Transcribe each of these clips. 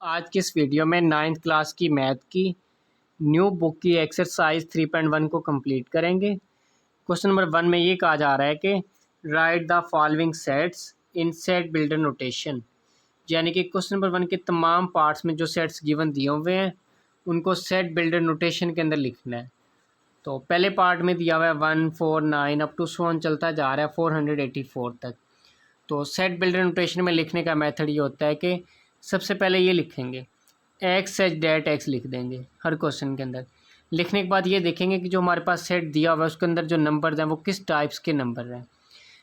आज की इस वीडियो में 9th क्लास की मैथ की न्यू बुक की एक्सरसाइज 3.1 को कंप्लीट करेंगे। क्वेश्चन नंबर 1 में ये कहा जा रहा है कि right the following sets in set builder notation, यानी कि क्वेश्चन नंबर 1 के तमाम पार्ट्स में जो सेट्स गिवन दिए हुए हैं उनको सेट बिल्डर नोटेशन के अंदर लिखना है। तो पहले पार्ट में दिया हुआ है 1 4 9 अप टू 1 चलता जा रहा है 484 तक। तो सेट बिल्डर नोटेशन में लिखने का मेथड ये होता है कि सबसे पहले ये लिखेंगे एक्स एच डेट एक्स लिख देंगे हर क्वेश्चन के अंदर। लिखने के बाद ये देखेंगे कि जो हमारे पास सेट दिया हुआ है उसके अंदर जो नंबर्स हैं वो किस टाइप्स के नंबर हैं।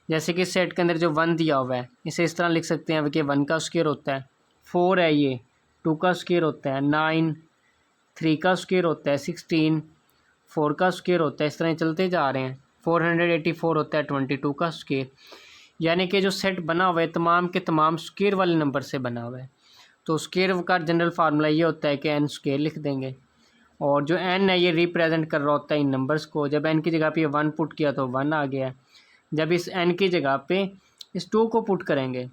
जैसे कि सेट के अंदर जो 1 दिया हुआ है इसे इस तरह लिख सकते हैं कि 1 का स्क्वायर होता है, 4 है ये 2 का स्क्वायर होता है, 9 3 का स्क्वायर होता है, 16 4 का स्क्वायर होता है। इस तरह चलते जा रहे हैं। 484 होता है 22 का स्क्वायर। यानी कि जो सेट बना हुआ है तमाम के तमाम स्क्वायर वाले नंबर से बना हुआ है। तो स्क्वायर का जनरल फार्मूला ये होता है कि एन स्क्वायर लिख देंगे, और जो एन है ये रिप्रेजेंट कर रहा होता है इन नंबर्स को। जब एन की जगह पे 1 पुट किया तो 1 आ गया। जब इस एन की जगह पे इस 2 को पुट करेंगे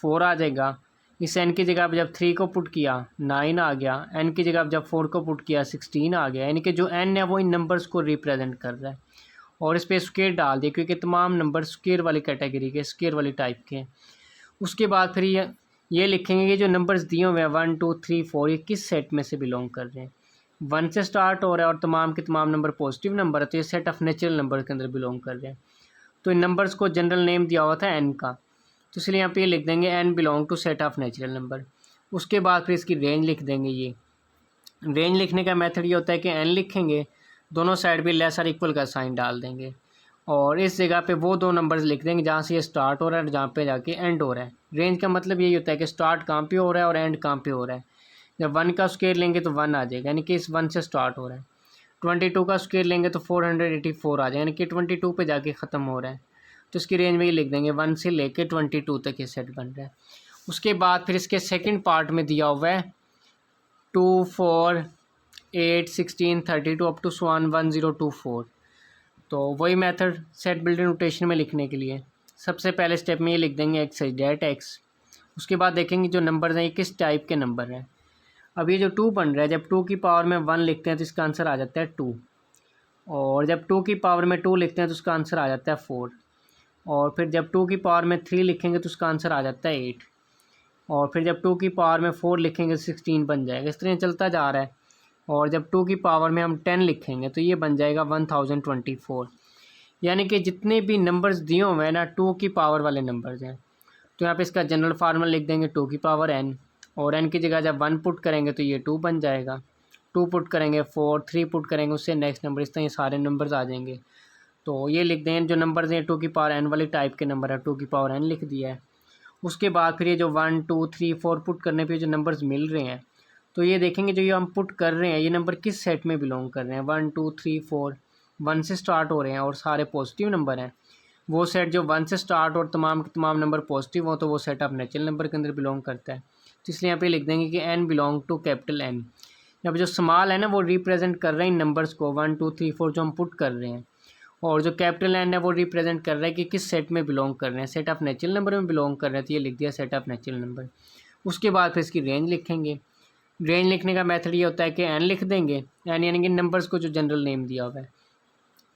4 आ जाएगा। इस एन की जगह पे जब 3 को पुट किया 9 आ गया। एन की जगह पे जब 4 को पुट किया 16 आ गया। यानी कि जो एन है वो इन नंबर्स को रिप्रेजेंट कर रहा है, और इस पर स्क्वायर डाल दिए क्योंकि तमाम नंबर स्क्वायर वाली कैटेगरी के, स्क्वायर वाली टाइप के हैं। उसके बाद फिर ये लिखेंगे कि जो नंबर्स दिए हुए हैं 1 2 3 4 ये किस सेट में से बिलोंग कर रहे हैं। 1 से स्टार्ट हो रहा है और तमाम के तमाम नंबर पॉजिटिव नंबर है, तो ये सेट ऑफ नेचुरल नंबर के अंदर बिलोंग कर रहे हैं। तो इन नंबर्स को जनरल नेम दिया हुआ था एन का, तो इसलिए यहाँ पे ये लिख देंगे n belong to set of natural number. उसके बाद फिर इसकी रेंज लिख देंगे। ये रेंज लिखने का मेथड ये होता है कि एन लिखेंगे, दोनों साइड भी लेस और इक्वल का साइन डाल देंगे, और इस जगह पे वो 2 नंबर्स लिख देंगे जहाँ से ये स्टार्ट हो रहा है और जहाँ पे जाके एंड हो रहा है। रेंज का मतलब यही होता है कि स्टार्ट कहाँ पे हो रहा है और एंड कहाँ पे हो रहा है। जब 1 का स्क्वायर लेंगे तो 1 आ जाएगा, यानी कि इस 1 से स्टार्ट हो रहा है। 22 का स्क्वायर लेंगे तो 484 आ जाएगा, यानी कि 22 पे जाके ख़त्म हो रहा है। तो इसकी रेंज में ये लिख देंगे 1 से लेके 22 तक ये सेट बन रहा है। उसके बाद फिर इसके सेकेंड पार्ट में दिया हुआ है 2 4 8 16 32 अप टू 1024। तो वही मेथड सेट बिल्डर नोटेशन में लिखने के लिए सबसे पहले स्टेप में ये लिख देंगे एक्स एच डेट एक्स। उसके बाद देखेंगे जो नंबर हैं ये किस टाइप के नंबर हैं। अब ये जो 2 बन रहा है, जब 2 की पावर में 1 लिखते हैं तो इसका आंसर आ जाता है 2, और जब 2 की पावर में 2 लिखते हैं तो उसका आंसर आ जाता है 4, और फिर जब 2 की पावर में 3 लिखेंगे तो उसका आंसर आ जाता है 8, और फिर जब 2 की पावर में 4 लिखेंगे तो 16 बन जाएगा। इस तरह चलता जा रहा है। और जब 2 की पावर में हम 10 लिखेंगे तो ये बन जाएगा 1024। यानी कि जितने भी नंबर्स दिए हुए हैं ना 2 की पावर वाले नंबर्स हैं। तो यहाँ पे इसका जनरल फार्मूला लिख देंगे 2 की पावर n, और n की जगह जब 1 पुट करेंगे तो ये 2 बन जाएगा। 2 पुट करेंगे 4, 3 पुट करेंगे उससे नेक्स्ट नंबर, इस तरह ये सारे नंबर्स आ जाएंगे। तो ये लिख देंगे जो नंबर्स हैं 2 की पावर n वाले टाइप के नंबर है, 2 की पावर n लिख दिया है। उसके बाद फिर ये जो 1 2 3 4 पुट करने पर जो नंबर्स मिल रहे हैं, तो ये देखेंगे जो ये हम पुट कर रहे हैं ये नंबर किस सेट में बिलोंग कर रहे हैं। 1 2 3 4 1 से स्टार्ट हो रहे हैं और सारे पॉजिटिव नंबर हैं। वो सेट जो 1 से स्टार्ट और तमाम के तमाम नंबर पॉजिटिव हो तो वो सेट ऑफ नेचुरल नंबर के अंदर बिलोंग करता है। तो इसलिए यहाँ पे लिख देंगे कि n belong to capital n. यहाँ पे जो स्मॉल है ना वो रिप्रेजेंट कर रहे हैं इन नंबर्स को 1 2 3 4 जो हम पुट कर रहे हैं, और जो कैपिटल एन है वो रिप्रेजेंट कर रहा है कि किस सेट में बिलोंग कर रहे हैं, सेट ऑफ नेचुरल नंबर में बिलोंग कर रहे हैं। तो ये लिख दिया सेट ऑफ नेचुरल नंबर। उसके बाद फिर इसकी रेंज लिखेंगे। रेंज लिखने का मेथड ये होता है कि एन लिख देंगे, एन यानी कि नंबर्स को जो जनरल नेम दिया हुआ है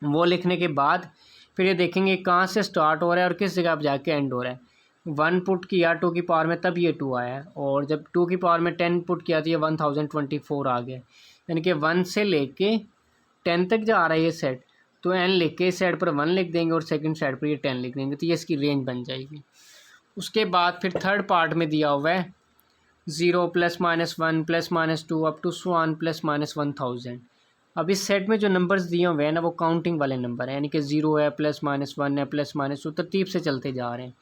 वो लिखने के बाद फिर ये देखेंगे कहाँ से स्टार्ट हो रहा है और किस जगह पर जाके एंड हो रहा है। 1 पुट किया 2 की पावर में तब ये 2 आया है, और जब 2 की पावर में 10 पुट किया तो ये 1024 आ गया। यानी कि 1 से लेके 10 तक जा रहा है ये सेट। तो एन लिख के इस साइड पर 1 लिख देंगे और सेकंड साइड पर ये 10 लिख देंगे, तो ये इसकी रेंज बन जाएगी। उसके बाद फिर थर्ड पार्ट में दिया हुआ है 0 +-1 +-2 अप टू 1 +-1000। अब इस सेट में जो नंबर्स दिए हुए हैं ना वो काउंटिंग वाले नंबर हैं, यानी कि 0 है +-1 है +-2 तरतीब से चलते जा रहे हैं।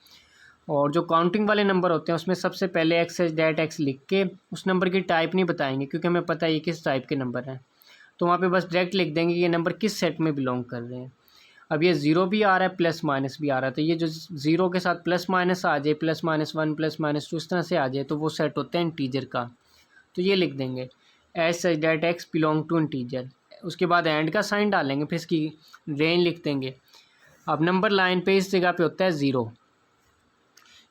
और जो काउंटिंग वाले नंबर होते हैं उसमें सबसे पहले एक्स एच डेट एक्स लिख के उस नंबर की टाइप नहीं बताएंगे क्योंकि हमें पता है ये किस टाइप के नंबर हैं। तो वहाँ पे बस डायरेक्ट लिख देंगे ये नंबर किस सेट में बिलोंग कर रहे हैं। अब ये 0 भी आ रहा है +- भी आ रहा है, तो ये जो 0 के साथ +- आ जाए +-1 +-2 इस तरह से आ जाए तो वो सेट होता है इंटीजर का। तो ये लिख देंगे H H that x belong to integer. उसके बाद एंड का साइन डालेंगे, फिर इसकी रेंज लिख देंगे। अब नंबर लाइन पे इस जगह पे होता है 0,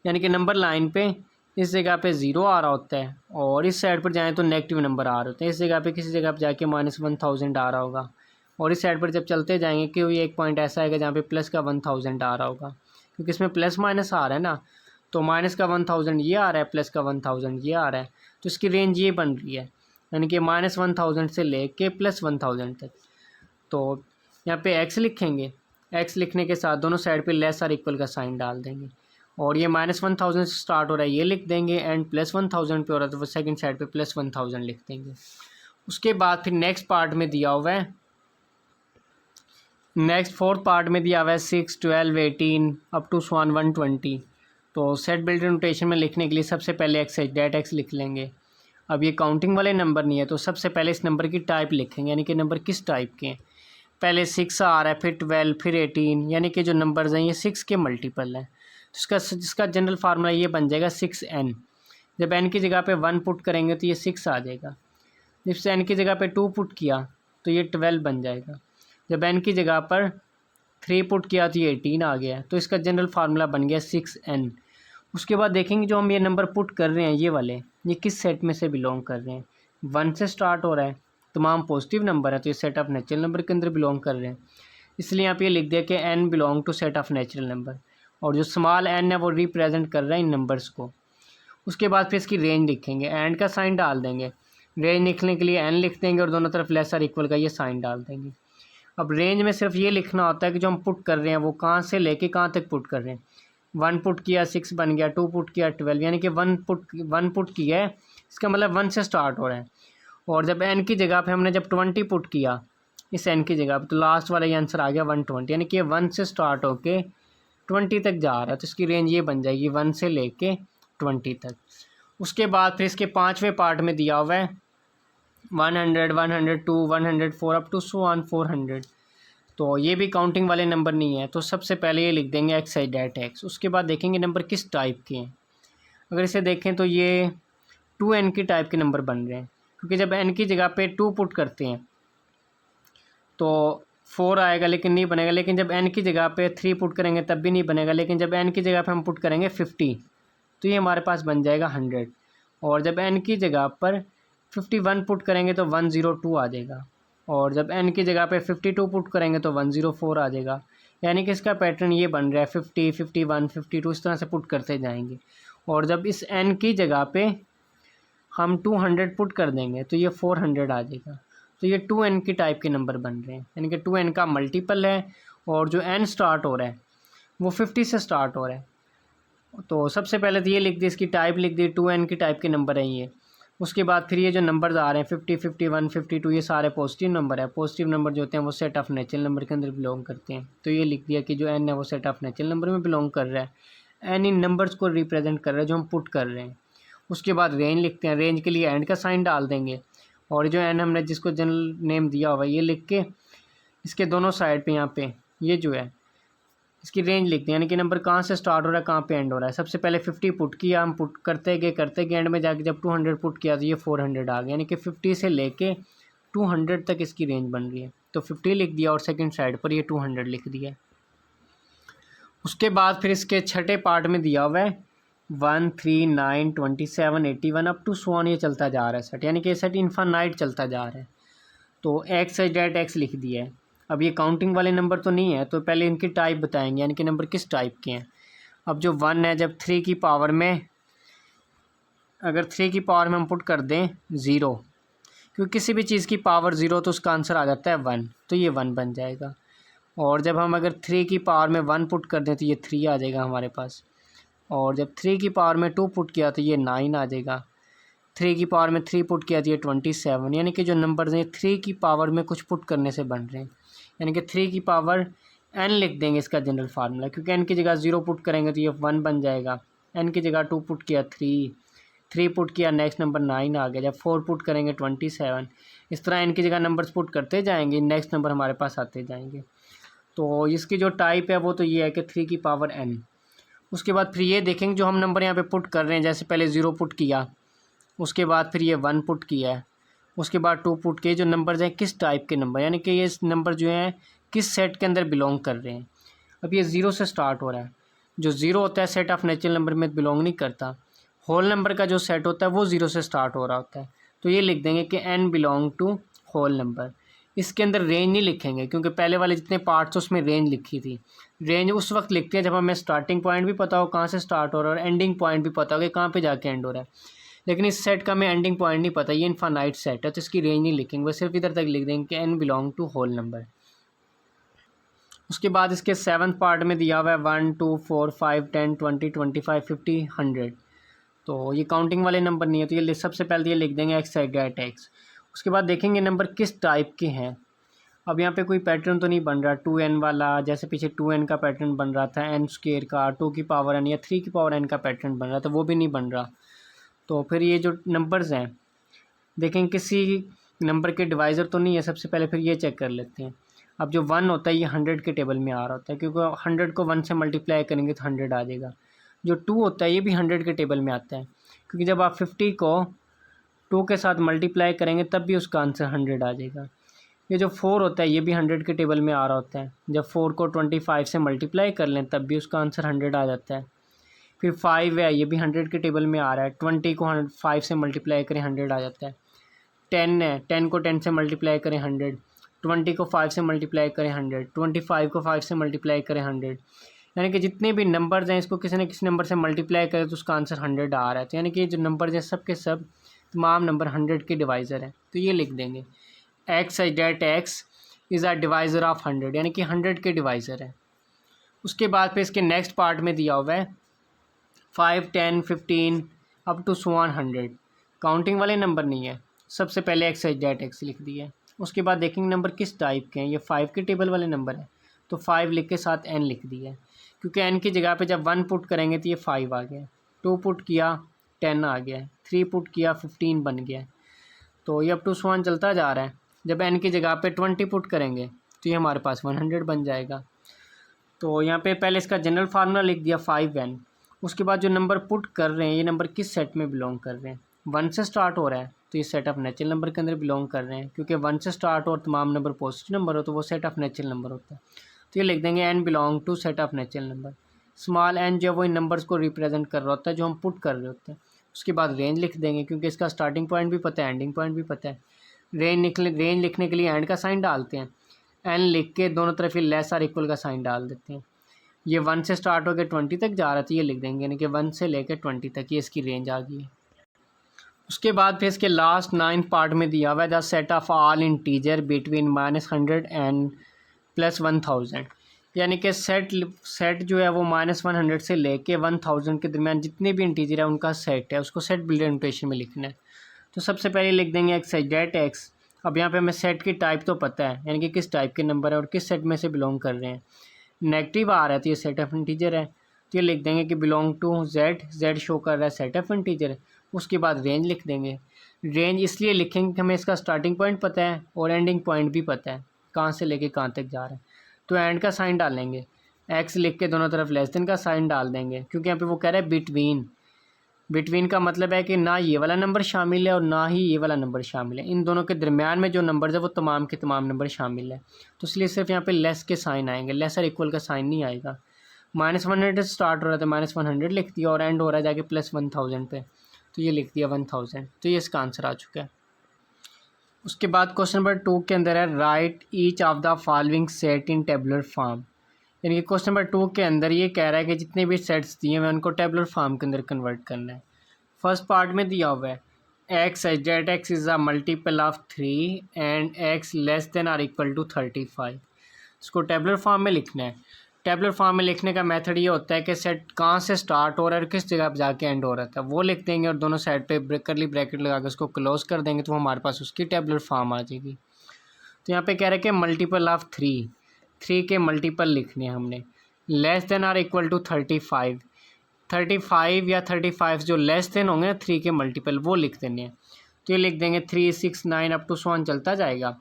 यानी कि नंबर लाइन पे इस जगह पे ज़ीरो आ रहा होता है और इस साइड पर जाएँ तो नेगेटिव नंबर आ रहे होते हैं। इस जगह पे किसी जगह पर जाके -1000 आ रहा होगा और इस साइड पर जब चलते जाएंगे कि ये एक पॉइंट ऐसा आएगा जहाँ पे प्लस का 1000 आ रहा होगा, क्योंकि इसमें प्लस माइनस आ रहा है ना, तो माइनस का 1000 ये आ रहा है, प्लस का 1000 ये आ रहा है, तो इसकी रेंज ये बन रही है, यानी कि -1000 से लेके +1000 तक। तो यहाँ पे एक्स लिखेंगे, एक्स लिखने के साथ दोनों साइड पे लेस और इक्वल का साइन डाल देंगे और ये -1000 से स्टार्ट हो रहा है ये लिख देंगे एंड +1000 पे हो रहा है तो वो सेकंड साइड पे +1000 लिख देंगे। उसके बाद फिर नेक्स्ट पार्ट में दिया हुआ है, नेक्स्ट फोर्थ पार्ट में दिया हुआ है 6, 12, 18 अप टू 120। तो सेट बिल्डर नोटेशन में लिखने के लिए सबसे पहले एक्स डेट एक्स लिख लेंगे। अब ये काउंटिंग वाले नंबर नहीं है तो सबसे पहले इस नंबर की टाइप लिखेंगे, यानी कि नंबर किस टाइप के हैं। पहले 6 आ रहा है, फिर 12, फिर 18, यानी कि जो नंबर्स हैं ये 6 के मल्टीपल हैं। तो जिसका जनरल फार्मूला ये बन जाएगा 6n। जब n की जगह पे 1 पुट करेंगे तो ये 6 आ जाएगा। जब से n की जगह पे 2 पुट किया तो ये 12 बन जाएगा। जब n की जगह पर 3 पुट किया तो ये 18 आ गया। तो इसका जनरल फार्मूला बन गया 6n। उसके बाद देखेंगे जो हम ये नंबर पुट कर रहे हैं ये वाले, ये किस सेट में से बिलोंग कर रहे हैं। 1 से स्टार्ट हो रहा है, तमाम पॉजिटिव नंबर है तो ये सेट ऑफ नेचुरल नंबर के अंदर बिलोंग कर रहे हैं, इसलिए यहाँ पे ये लिख दिया कि n belong to set of natural number, और जो स्मॉल n है वो रिप्रेजेंट कर रहा है इन नंबर्स को। उसके बाद फिर इसकी रेंज लिखेंगे, एंड का साइन डाल देंगे, रेंज लिखने के लिए n लिख देंगे और दोनों तरफ लेस और इक्वल का ये साइन डाल देंगे। अब रेंज में सिर्फ ये लिखना होता है कि जो हम पुट कर रहे हैं वो कहाँ से लेके कहाँ तक पुट कर रहे हैं। 1 पुट किया 6 बन गया, 2 पुट किया 12, यानी कि 1 पुट किया है, इसका मतलब 1 से स्टार्ट हो रहा है। और जब n की जगह पे हमने जब 20 पुट किया इस n की जगह पे तो लास्ट वाला ये आंसर आ गया 120, यानी कि 1 से स्टार्ट होके 20 तक जा रहा है, तो इसकी रेंज ये बन जाएगी 1 से लेके 20 तक। उसके बाद फिर इसके 5वें पार्ट में दिया हुआ है 100, 102, 104 अप टू 400। तो ये भी काउंटिंग वाले नंबर नहीं है, तो सबसे पहले ये लिख देंगे एक्स आई डेट एक्स। उसके बाद देखेंगे नंबर किस टाइप के हैं। अगर इसे देखें तो ये 2n की टाइप के नंबर बन रहे हैं, क्योंकि जब n की जगह पे 2 पुट करते हैं तो 4 आएगा लेकिन नहीं बनेगा, लेकिन जब n की जगह पे 3 पुट करेंगे तब भी नहीं बनेगा, लेकिन जब n की जगह पे हम पुट करेंगे 50 तो ये हमारे पास बन जाएगा 100। और जब n की जगह पर 51 पुट करेंगे तो 102 आ जाएगा, और जब n की जगह पे 52 पुट करेंगे तो 104 आ जाएगा। यानी कि इसका पैटर्न ये बन रहा है 50, 51, 52 इस तरह से पुट करते जाएंगे। और जब इस n की जगह पे हम 200 पुट कर देंगे तो ये 400 आ जाएगा। तो ये 2n की टाइप के नंबर बन रहे हैं, यानी कि 2n का मल्टीपल है और जो n स्टार्ट हो रहा है वो 50 से स्टार्ट हो रहा है। तो सबसे पहले तो ये लिख दी, इसकी टाइप लिख दी, 2n की टाइप के नंबर हैं ये। उसके बाद फिर ये जो नंबर्स आ रहे हैं 50, 51, 52 ये सारे पॉजिटिव नंबर है। पॉजिटिव नंबर जो होते हैं वो सेट ऑफ नेचुरल नंबर के अंदर बिलोंग करते हैं, तो ये लिख दिया कि जो n है वो सेट ऑफ नेचुरल नंबर में बिलोंग कर रहा है। n इन नंबर्स को रिप्रेजेंट कर रहा है जो हम पुट कर रहे हैं। उसके बाद रेंज लिखते हैं, रेंज के लिए एंड का साइन डाल देंगे, और जो एन हमने जिसको जनरल नेम दिया हुआ है ये लिख के इसके दोनों साइड पे यहाँ पे ये जो है इसकी रेंज लिखते हैं, यानी कि नंबर कहाँ से स्टार्ट हो रहा है कहाँ पे एंड हो रहा है। सबसे पहले 50 पुट किया, हम पुट करते गए एंड में जाके जब 200 पुट किया तो ये 400 आ गया, यानी कि 50 से लेके 200 तक इसकी रेंज बन रही है। तो 50 लिख दिया और सेकेंड साइड पर ये 200 लिख दिया। उसके बाद फिर इसके छठे पार्ट में दिया हुआ है 1, 3, 9, 27, 81 अप टू 100 ये चलता जा रहा है सेट, यानी कि सेट इन्फानाइट चलता जा रहा है। तो एक्स डेट एक्स लिख दिया है। अब ये काउंटिंग वाले नंबर तो नहीं है, तो पहले इनकी टाइप बताएंगे, यानी कि नंबर किस टाइप के हैं। अब जो 1 है जब 3 की पावर में अगर 3 की पावर में हम पुट कर दें 0, क्योंकि किसी भी चीज़ की पावर 0 तो उसका आंसर आ जाता है 1, तो ये 1 बन जाएगा। और जब हम अगर 3 की पावर में 1 पुट कर दें तो ये 3 आ जाएगा हमारे पास। और जब 3 की पावर में 2 पुट किया तो ये 9 आ जाएगा। 3 की पावर में 3 पुट किया तो ये 27, यानी कि जो नंबर्स हैं 3 की पावर में कुछ पुट करने से बन रहे हैं, यानी कि 3 की पावर n लिख देंगे इसका जनरल फार्मूला, क्योंकि n की जगह 0 पुट करेंगे तो ये 1 बन जाएगा। n की जगह 2 पुट किया 3 पुट किया नेक्स्ट नंबर 9 आ गया। जब 4 पुट करेंगे 27, इस तरह n की जगह नंबर्स पुट करते जाएंगे, नेक्स्ट नंबर हमारे पास आते जाएंगे। तो इसकी जो टाइप है वो तो ये है कि 3 की पावर n। उसके बाद फिर ये देखेंगे जो हम नंबर यहाँ पे पुट कर रहे हैं, जैसे पहले 0 पुट किया, उसके बाद फिर ये 1 पुट किया है, उसके बाद 2 पुट किए। जो नंबर्स हैं किस टाइप के नंबर, यानी कि ये नंबर जो हैं किस सेट के अंदर बिलोंग कर रहे हैं। अब ये 0 से स्टार्ट हो रहा है, जो 0 होता है सेट ऑफ नेचुरल नंबर में बिलोंग नहीं करता। होल नंबर का जो सेट होता है वो 0 से स्टार्ट हो रहा होता है। तो ये लिख देंगे कि n belong to whole number. इसके अंदर रेंज नहीं लिखेंगे क्योंकि पहले वाले जितने पार्ट्स उसमें रेंज लिखी थी। रेंज उस वक्त लिखते हैं जब हमें स्टार्टिंग पॉइंट भी पता हो कहाँ से स्टार्ट हो रहा है और एंडिंग पॉइंट भी पता हो कि कहाँ पे जाके एंड हो रहा है। लेकिन इस सेट का हमें एंडिंग पॉइंट नहीं पता, ये इनफाइनाइट सेट है तो इसकी रेंज नहीं लिखेंगे, बस सिर्फ इधर तक लिख देंगे कि n belong to whole number. उसके बाद इसके 7th पार्ट में दिया हुआ है 1 2 4 5 10 20 25 50 100। तो ये काउंटिंग वाले नंबर नहीं है, तो ये सबसे पहले ये लिख देंगे एक्स गेट एक्स। उसके बाद देखेंगे नंबर किस टाइप के हैं। अब यहाँ पे कोई पैटर्न तो नहीं बन रहा 2n वाला, जैसे पीछे 2n का पैटर्न बन रहा था, n स्क्वायर का 2 की पावर n या 3 की पावर n का पैटर्न बन रहा था, वो भी नहीं बन रहा। तो फिर ये जो नंबर्स हैं देखें किसी नंबर के डिवाइज़र तो नहीं है, सबसे पहले फिर ये चेक कर लेते हैं। अब जो 1 होता है ये 100 के टेबल में आ रहा होता है क्योंकि 100 को 1 से मल्टीप्लाई करेंगे तो 100 आ जाएगा। जो 2 होता है ये भी 100 के टेबल में आता है क्योंकि जब आप 50 को 2 के साथ मल्टीप्लाई करेंगे तब भी उसका आंसर 100 आ जाएगा। ये जो 4 होता है ये भी 100 के टेबल में आ रहा होता है, जब 4 को 25 से मल्टीप्लाई कर लें तब भी उसका आंसर 100 आ जाता है। फिर 5 है ये भी 100 के टेबल में आ रहा है, 20 को 5 से मल्टीप्लाई करें 100 आ जाता है। 10 है, 10 को 10 से मल्टीप्लाई करें 100, 20 को 5 से मल्टीप्लाई करें 100, 25 को 5 से मल्टीप्लाई करें 100। यानी कि जितने भी नंबर्स हैं इसको किसी न किसी नंबर से मल्टीप्लाई करें तो उसका आंसर 100 आ रहा है। तो यानी कि जो नंबर्स हैं सब के सब तमाम नंबर 100 के डिवाइज़र हैं। तो ये लिख देंगे x such that x is a divisor of 100, यानी कि 100 के डिवाइज़र है। उसके बाद फिर इसके नेक्स्ट पार्ट में दिया हुआ है 5 10 15 अप टू 100। काउंटिंग वाले नंबर नहीं है, सबसे पहले एक्स सच दैट एक्स लिख दिया है। उसके बाद देखेंगे नंबर किस टाइप के हैं, ये 5 के टेबल वाले नंबर है तो 5 लिख के साथ n लिख दिया है क्योंकि n की जगह पे जब 1 पुट करेंगे तो ये 5 आ गया, 2 पुट किया 10 आ गया, 3 पुट किया 15 बन गया। तो ये अप टू 1 चलता जा रहा है। जब n की जगह पे 20 पुट करेंगे तो ये हमारे पास 100 बन जाएगा। तो यहाँ पे पहले इसका जनरल फार्मूला लिख दिया 5n। उसके बाद जो नंबर पुट कर रहे हैं ये नंबर किस सेट में बिलोंग कर रहे हैं, 1 से स्टार्ट हो रहा है तो ये सेट ऑफ नेचुरल नंबर के अंदर बिलोंग कर रहे हैं क्योंकि 1 से स्टार्ट और तमाम नंबर पॉजिटिव नंबर हो तो वो सेट ऑफ नेचुरल नंबर होता है। तो ये लिख देंगे n belong to set of natural number. Small n जो है वो इन नंबर्स को रिप्रेजेंट कर रहा होता है जो हम पुट कर रहे होते हैं। उसके बाद रेंज लिख देंगे क्योंकि इसका स्टार्टिंग पॉइंट भी पता है एंडिंग पॉइंट भी पता है। रेंज लिखने के लिए एंड का साइन डालते हैं, n लिख के दोनों तरफ ये लेस और इक्वल का साइन डाल देते हैं। ये 1 से स्टार्ट होकर 20 तक जा रहा था, ये लिख देंगे यानी कि 1 से लेकर 20 तक ये इसकी रेंज आ गई है। उसके बाद फिर इसके लास्ट 9 पार्ट में दिया हुआ है the set of all integer between -100 and +1000। यानी कि सेट जो है वो -100 से लेके 1000 के दरमियान जितने भी इंटीजर है उनका सेट है, उसको सेट बिल्डर नोटेशन में लिखना है। तो सबसे पहले लिख देंगे एक्स डेट एक्स। अब यहाँ पे हमें सेट की टाइप तो पता है यानी कि किस टाइप के नंबर है और किस सेट में से बिलोंग कर रहे हैं। नेगेटिव आ रहा है तो ये सेट ऑफ इंटीजर है, तो ये लिख देंगे कि बिलोंग टू जेड शो कर रहा है सेट ऑफ इंटीजर। उसके बाद रेंज लिख देंगे। रेंज इसलिए लिखेंगे कि हमें इसका स्टार्टिंग पॉइंट पता है और एंडिंग पॉइंट भी पता है कहाँ से लेके कहाँ तक जा रहा है। तो एंड का साइन डालेंगे, एक्स लिख के दोनों तरफ लेस देन का साइन डाल देंगे क्योंकि यहाँ पे वो कह रहा है बिटवीन। बिटवीन का मतलब है कि ना ये वाला नंबर शामिल है और ना ही ये वाला नंबर शामिल है, इन दोनों के दरमियान में जो नंबर है वो तमाम के तमाम नंबर शामिल है। तो इसलिए सिर्फ यहाँ पे लेस के साइन आएंगे, लेस और इक्वल का साइन नहीं आएगा। -100 स्टार्ट हो रहा था -100 लिख दिया और एंड हो रहा है जाके +1000 पे, तो ये लिख दिया 1000। तो ये इसका आंसर आ चुका है। उसके बाद क्वेश्चन नंबर 2 के अंदर है right each of the following set in tabular form. यानी कि क्वेश्चन नंबर 2 के अंदर ये कह रहा है कि जितने भी सेट्स दिए हैं उनको टेबुलर फॉर्म के अंदर कन्वर्ट करना है। फर्स्ट पार्ट में दिया हुआ है x such that x is a multiple of 3 and x less than और इक्वल टू 35। इसको टेबुलर फॉर्म में लिखना है। टेबुलर फॉर्म में लिखने का मेथड ये होता है कि सेट कहाँ से स्टार्ट हो रहा है और किस जगह पर जाके एंड हो रहा था वो लिख देंगे और दोनों साइड पे करली ब्रैकेट लगा के उसको क्लोज कर देंगे तो हमारे पास उसकी टेबुलर फॉर्म आ जाएगी। तो यहाँ पे कह रहे हैं कि मल्टीपल ऑफ 3 के मल्टीपल लिखने हैं हमने, लेस देन और इक्वल टू 35 या 35 जो लेस देन होंगे ना 3 के मल्टीपल वो लिख देने हैं। तो ये लिख देंगे 3 6 9 अप टू 1 चलता जाएगा।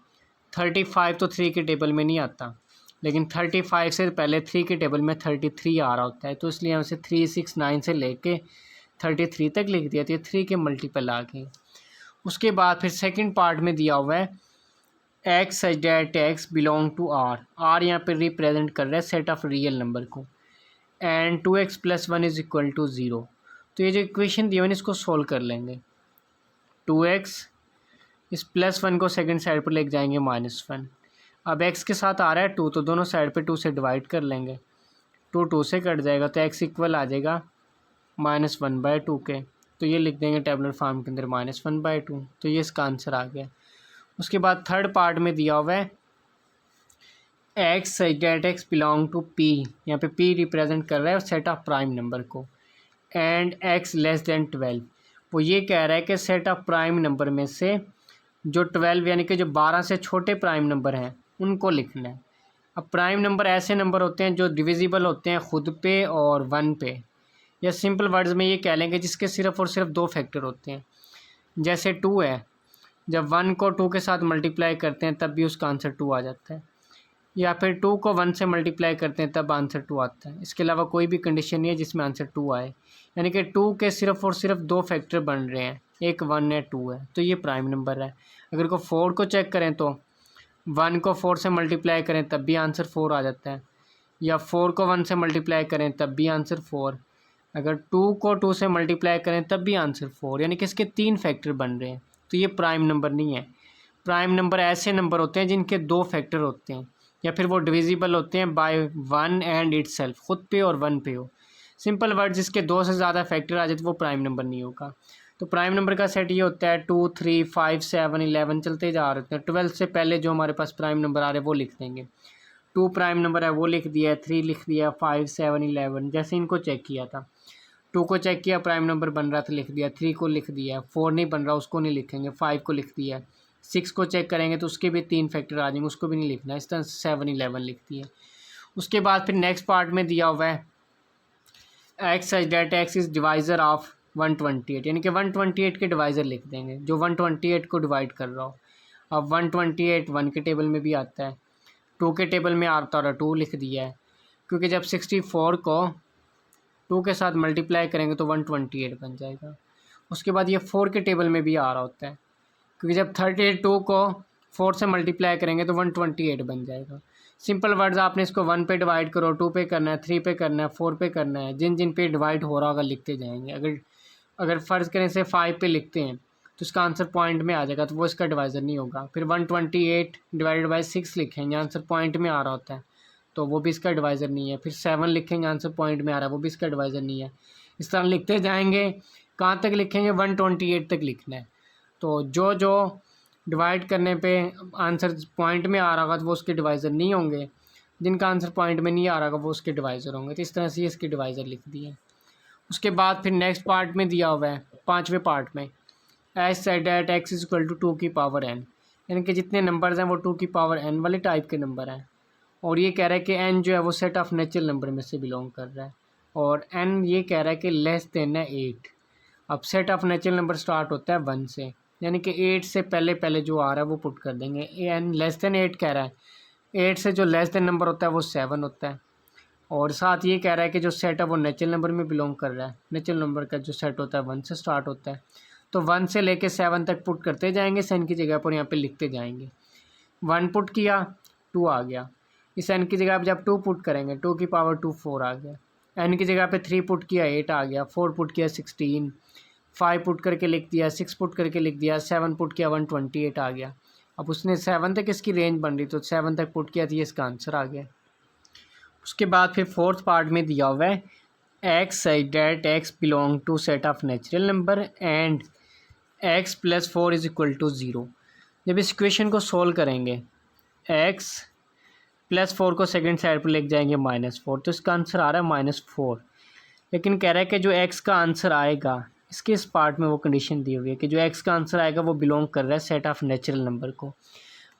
35 तो 3 के टेबल में नहीं आता, लेकिन 35 से पहले 3 के टेबल में 33 आ रहा होता है, तो इसलिए हम इसे 3 6 9 से लेके 33 तक लिख दिया, तो ये 3 के मल्टीपल आ गए। उसके बाद फिर सेकंड पार्ट में दिया हुआ है x such that x belong to R यहाँ पर रिप्रेजेंट कर रहा है सेट ऑफ रियल नंबर को, एंड 2x + 1 = 0। तो तो ये जो इक्वेशन दी हुई है इसको सोल्व कर लेंगे। 2x, इस +1 को सेकंड साइड पर लेके जाएंगे -1। अब x के साथ आ रहा है 2, तो दोनों साइड पे 2 से डिवाइड कर लेंगे। 2 से कट जाएगा तो x इक्वल आ जाएगा -1/2 के। तो ये लिख देंगे टेबलर फॉर्म के अंदर -1/2। तो ये इसका आंसर आ गया। उसके बाद थर्ड पार्ट में दिया हुआ है x that x belong to p, यहाँ पे p रिप्रेजेंट कर रहा है सेट ऑफ प्राइम नंबर को, एंड x लेस देन 12। वो ये कह रहा है कि सेट ऑफ प्राइम नंबर में से जो 12 यानी कि जो 12 से छोटे प्राइम नंबर हैं उनको लिखना है। अब प्राइम नंबर ऐसे नंबर होते हैं जो डिविजिबल होते हैं खुद पे और 1 पे, या सिंपल वर्ड्स में ये कह लेंगे जिसके सिर्फ और सिर्फ 2 फैक्टर होते हैं। जैसे 2 है, जब 1 को 2 के साथ मल्टीप्लाई करते हैं तब भी उसका आंसर 2 आ जाता है, या फिर 2 को 1 से मल्टीप्लाई करते हैं तब आंसर 2 आता है। इसके अलावा कोई भी कंडीशन नहीं है जिसमें आंसर 2 आए, यानी कि 2 के सिर्फ और सिर्फ 2 फैक्टर बन रहे हैं, एक 1 है 2 है, तो ये प्राइम नंबर है। अगर को 4 को चेक करें तो 1 को 4 से मल्टीप्लाई करें तब भी आंसर 4 आ जाता है, या 4 को 1 से मल्टीप्लाई करें तब भी आंसर 4, अगर 2 को 2 से मल्टीप्लाई करें तब भी आंसर 4, यानी कि इसके 3 फैक्टर बन रहे हैं। तो ये प्राइम नंबर नहीं है। प्राइम नंबर ऐसे नंबर होते हैं जिनके 2 फैक्टर होते हैं, या फिर वो डिविजिबल होते हैं बाय 1 एंड इटसेल्फ, खुद पे और 1 पे हो। सिंपल वर्ड जिसके 2 से ज़्यादा फैक्टर आ जाए तो वो प्राइम नंबर नहीं होगा। तो प्राइम नंबर का सेट ये होता है 2, 3, 5, 7, 11 चलते जा रहे हैं। 12 से पहले जो हमारे पास प्राइम नंबर आ रहे हैं वो लिख देंगे। 2 प्राइम नंबर है वो लिख दिया, 3 लिख दिया, 5, 7, 11 जैसे इनको चेक किया था। 2 को चेक किया प्राइम नंबर बन रहा था लिख दिया, 3 को लिख दिया, 4 नहीं बन रहा उसको नहीं लिखेंगे, 5 को लिख दिया, 6 को चेक करेंगे तो उसके भी 3 फैक्टर आ जाएंगे, उसको भी नहीं लिखना, इस तरह 7, 11 लिख दिए। उसके बाद फिर नेक्स्ट पार्ट में दिया हुआ है x such that x is divisor of 128, यानी कि 128 के डिवाइज़र लिख देंगे जो 128 को डिवाइड कर रहा हो। अब 128 1 के टेबल में भी आता है, 2 के टेबल में आता है, 2 लिख दिया है, क्योंकि जब 64 को 2 के साथ मल्टीप्लाई करेंगे तो 128 बन जाएगा। उसके बाद ये 4 के टेबल में भी आ रहा होता है, क्योंकि जब 32 को 4 से मल्टीप्लाई करेंगे तो 128 बन जाएगा। सिंपल वर्ड्स आपने इसको 1 पे डिवाइड करो, 2 पे करना है, 3 पे करना है, 4 पे करना है, जिन जिन पे डिवाइड हो रहा होगा लिखते जाएंगे। अगर फ़र्ज़ करें से 5 पे लिखते हैं तो इसका आंसर पॉइंट में आ जाएगा, तो वो इसका डिवाइज़र नहीं होगा। फिर 128 डिवाइडेड बाई 6 लिखेंगे, आंसर पॉइंट में आ रहा होता है, तो वो भी इसका डिवाइज़र नहीं है। फिर 7 लिखेंगे, आंसर पॉइंट में आ रहा है, वो भी इसका डिवाइज़र नहीं है। इस तरह लिखते जाएंगे, कहाँ तक लिखेंगे, 128 तक लिखना है। तो जो जो डिवाइड करने पे आंसर पॉइंट में आ रहा होगा तो वो उसके डिवाइज़र नहीं होंगे, जिनका आंसर पॉइंट में नहीं आ रहा होगा वो उसके डिवाइज़र होंगे। तो इस तरह से इसके डिवाइज़र लिख दिए। उसके बाद फिर नेक्स्ट पार्ट में दिया हुआ है 5वें पार्ट में H set that x is equal to 2 की पावर n, यानी कि जितने नंबर्स हैं वो 2 की पावर n वाले टाइप के नंबर हैं। और ये कह रहा है कि n जो है वो सेट ऑफ नेचुरल नंबर में से बिलोंग कर रहा है, और n ये कह रहा है कि लेस देन है 8। अब set of natural number start होता है 1 से, यानी कि 8 से पहले पहले जो आ रहा है वो पुट कर देंगे। n लेस देन 8 कह रहा है, 8 से जो लेस देन नंबर होता है वो 7 होता है, और साथ ये कह रहा है कि जो सेट है वो नेचुरल नंबर में बिलोंग कर रहा है। नेचुरल नंबर का जो सेट होता है 1 से स्टार्ट होता है, तो 1 से लेके 7 तक पुट करते जाएंगे, n की जगह पर यहाँ पे लिखते जाएंगे। 1 पुट किया 2 आ गया, इस n की जगह पर जब 2 पुट करेंगे 2 की पावर 2 4 आ गया, n की जगह पे 3 पुट किया 8 आ गया, 4 पुट किया 16, 5 पुट करके लिख दिया, 6 पुट करके लिख दिया, 7 पुट किया 128 आ गया। अब उसने 7 तक इसकी रेंज बन रही तो 7 तक पुट किया तो ये इसका आंसर आ गया। उसके बाद फिर फोर्थ पार्ट में दिया हुआ है x such that x belong to set of natural number and x + 4 is equal to 0। जब इस इक्वेशन को सोल्व करेंगे x + 4 को सेकंड साइड पर लेके जाएंगे -4, तो इसका आंसर आ रहा है -4। लेकिन कह रहा है कि जो x का आंसर आएगा, इसके इस पार्ट में वो कंडीशन दी हुई है कि जो x का आंसर आएगा वो बिलोंग कर रहा है सेट ऑफ नेचुरल नंबर को।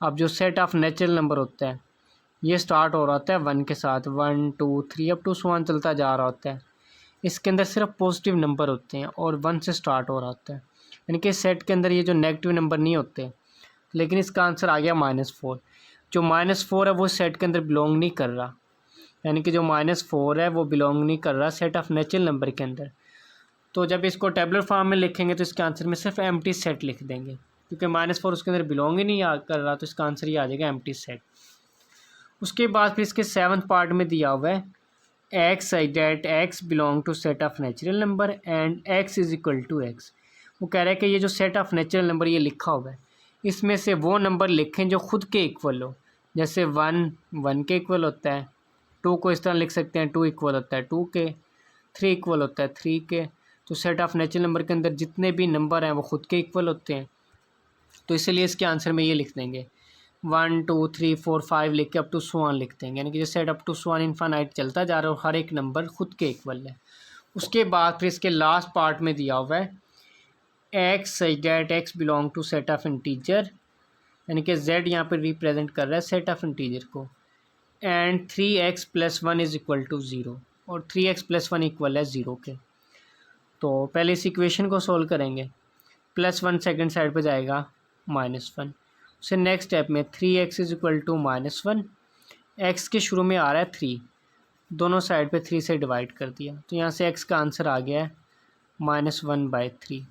अब जो सेट ऑफ नेचुरल नंबर होता है ये स्टार्ट हो रहा होता है 1 के साथ, 1 2 3 अप टू 1 चलता जा रहा होता है। इसके अंदर सिर्फ पॉजिटिव नंबर होते हैं और 1 से स्टार्ट हो रहा होता है, यानी कि सेट के अंदर ये जो नेगेटिव नंबर नहीं होते। लेकिन इसका आंसर आ गया -4। जो -4 है वो सेट के अंदर बिलोंग नहीं कर रहा, यानी कि जो -4 है वो बिलोंग नहीं कर रहा सेट ऑफ नेचुरल नंबर के अंदर। तो जब इसको टेबलर फॉर्म में लिखेंगे तो इसके आंसर में सिर्फ एम्प्टी सेट लिख देंगे, क्योंकि -4 उसके अंदर बिलोंग ही नहीं कर रहा, तो इसका आंसर ही आ जाएगा एम्प्टी सेट। उसके बाद फिर इसके 7th पार्ट में दिया हुआ है x such that x belong to set of natural number and x is equal to x. वो कह रहा है कि ये जो सेट ऑफ नेचुरल नंबर ये लिखा हुआ है, इसमें से वो नंबर लिखें जो खुद के इक्वल हो। जैसे 1 के इक्वल होता है, 2 को इस तरह लिख सकते हैं 2 इक्वल होता है 2 के, 3 इक्वल होता है 3 के। तो सेट ऑफ नेचुरल नंबर के अंदर जितने भी नंबर हैं वो खुद के इक्वल होते हैं, तो इसलिए इसके आंसर में ये लिख देंगे 1 2 3 4 5 लिख के अप टू 1 लिख देंगे, यानी कि जो सेट अप टू 1 इनफाइनाइट चलता जा रहा है और हर एक नंबर खुद के इक्वल है। उसके बाद फिर इसके लास्ट पार्ट में दिया हुआ है x such that x belong to set of integer, यानी कि जेड यहाँ पर रिप्रेजेंट कर रहा है सेट ऑफ इंटीजर को, and 3x + 1 is equal to 0, और 3x + 1 इक्वल है 0 के। तो पहले इस इक्वेशन को सोल्व करेंगे, +1 सेकंड साइड पे जाएगा -1। उससे नेक्स्ट स्टेप में 3x is equal to -1, x के शुरू में आ रहा है 3, दोनों साइड पे 3 से डिवाइड कर दिया, तो यहाँ से x का आंसर आ गया है -1/3।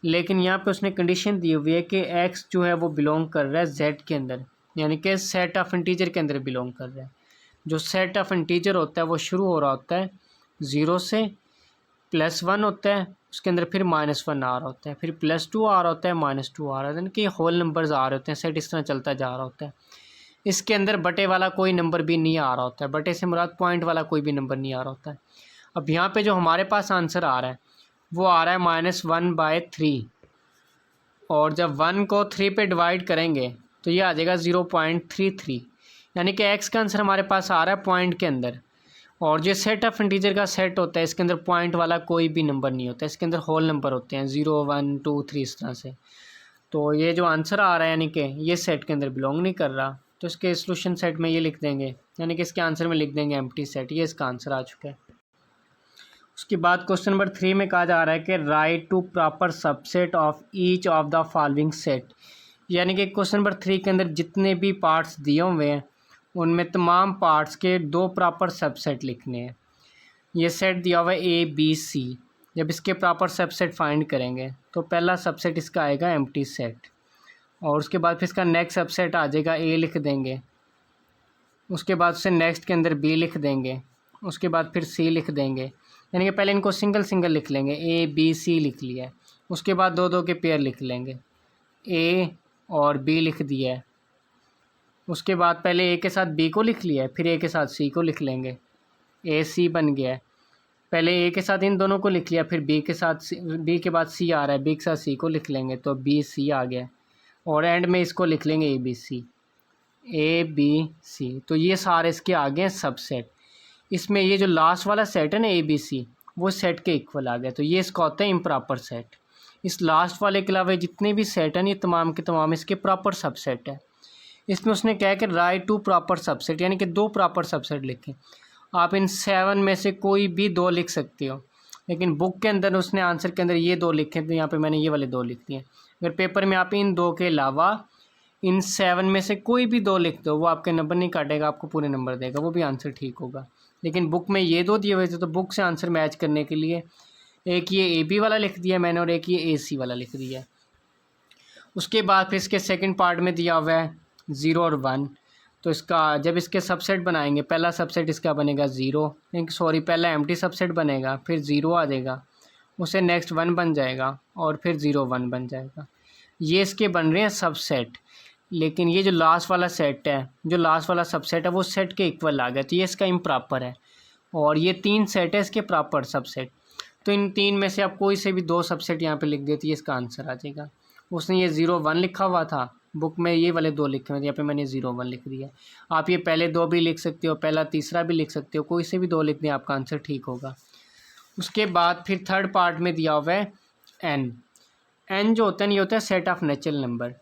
लेकिन यहाँ पे उसने कंडीशन दी हुई है कि x जो है वो बिलोंग कर रहा है z के अंदर, यानी कि सेट ऑफ इंटीजर के अंदर बिलोंग कर रहा है। जो सेट ऑफ इंटीजर होता है वो शुरू हो रहा होता है 0 से, +1 होता है, उसके अंदर फिर -1 आ रहा होता है, फिर +2 आ रहा होता है, -2 आ रहा है, यानी कि होल नंबर्स आ रहे होते हैं, सेट इस तरह चलता जा रहा होता है। इसके अंदर बटे वाला कोई नंबर भी नहीं आ रहा होता है, बटे से मुराद पॉइंट वाला कोई भी नंबर नहीं आ रहा होता है। अब यहाँ पे जो हमारे पास आंसर आ रहा है वो आ रहा है -1/3, और जब 1 को 3 पे डिवाइड करेंगे तो ये आ जाएगा 0.33, यानी कि x का आंसर हमारे पास आ रहा है पॉइंट के अंदर। और जो सेट ऑफ इंटीजर का सेट होता है इसके अंदर पॉइंट वाला कोई भी नंबर नहीं होता है, इसके अंदर होल नंबर होते हैं 0 1 2 3 इस तरह से। तो ये जो आंसर आ रहा है यानी कि ये सेट के अंदर बिलोंग नहीं कर रहा, तो इसके सोल्यूशन सेट में ये लिख देंगे, यानी कि इसके आंसर में लिख देंगे एम्प्टी सेट, ये इसका आंसर आ चुका है। उसके बाद क्वेश्चन नंबर 3 में कहा जा रहा है कि write to proper subset of each of the following set, यानी कि क्वेश्चन नंबर 3 के अंदर जितने भी पार्ट्स दिए हुए हैं उनमें तमाम पार्ट्स के 2 प्रॉपर सबसेट लिखने हैं। ये सेट दिया हुआ है ABC, जब इसके प्रॉपर सबसेट फाइंड करेंगे तो पहला सबसेट इसका आएगा एम्प्टी सेट, और उसके बाद फिर इसका नेक्स्ट सबसेट आ जाएगा A लिख देंगे, उसके बाद उससे नेक्स्ट के अंदर B लिख देंगे, उसके बाद फिर C लिख देंगे, यानी कि पहले इनको सिंगल सिंगल लिख लेंगे, ABC लिख लिया है, उसके बाद 2 2 के पेयर लिख लेंगे, A और B लिख दिया है, उसके बाद पहले A के साथ B को लिख लिया है, फिर A के साथ C को लिख लेंगे, AC बन गया है। पहले A के साथ इन दोनों को लिख लिया, फिर B के साथ B के बाद C आ रहा है, B के साथ C को लिख लेंगे तो BC आ गया, और एंड में इसको लिख लेंगे ABC। तो ये सारे इसके आगे हैं सबसेट। इसमें ये जो लास्ट वाला सेट है ना ABC, वो सेट के इक्वल आ गया, तो ये इसका होता है इम्प्रॉपर सेट। इस लास्ट वाले के अलावा जितने भी सेट हैं ये तमाम के तमाम इसके प्रॉपर सबसेट है। इसमें उसने क्या है कि राइट टू प्रॉपर सबसेट, यानी कि 2 प्रॉपर सबसेट लिखें। आप इन 7 में से कोई भी 2 लिख सकते हो, लेकिन बुक के अंदर उसने आंसर के अंदर ये 2 लिखे, तो यहाँ पे मैंने ये वाले 2 लिख दिए। अगर पेपर में आप इन 2 के अलावा इन 7 में से कोई भी 2 लिख दो, वो आपके नंबर नहीं काटेगा, आपको पूरे नंबर देगा, वो भी आंसर ठीक होगा। लेकिन बुक में ये 2 दिए हुए थे, तो बुक से आंसर मैच करने के लिए एक ये AB वाला लिख दिया मैंने और एक ये AC वाला लिख दिया। उसके बाद फिर इसके सेकंड पार्ट में दिया हुआ है 0 और 1, तो इसका जब इसके सबसेट बनाएंगे, पहला सबसेट इसका बनेगा 0, पहला एम्प्टी सबसेट बनेगा, फिर 0 आ जाएगा, उससे नेक्स्ट 1 बन जाएगा और फिर 0 1 बन जाएगा। ये इसके बन रहे हैं सबसेट। लेकिन ये जो लास्ट वाला सेट है, जो लास्ट वाला सबसेट है वो सेट के इक्वल आ गया, तो ये इसका इम्प्रॉपर है। और ये 3 सेट है इसके प्रॉपर सबसेट, तो इन 3 में से आप कोई से भी 2 सबसेट यहाँ पे लिख देती है, इसका आंसर आ जाएगा। उसने ये 0 1 लिखा हुआ था, बुक में ये वाले 2 लिखे हुए थे, यहाँ पे मैंने 0 1 लिख दिया। आप ये पहले 2 भी लिख सकते हो, पहला तीसरा भी लिख सकते हो, कोई से भी 2 लिख दें, आपका आंसर ठीक होगा। उसके बाद फिर थर्ड पार्ट में दिया हुआ है n जो होता है ये होता है सेट ऑफ नेचुरल नंबर।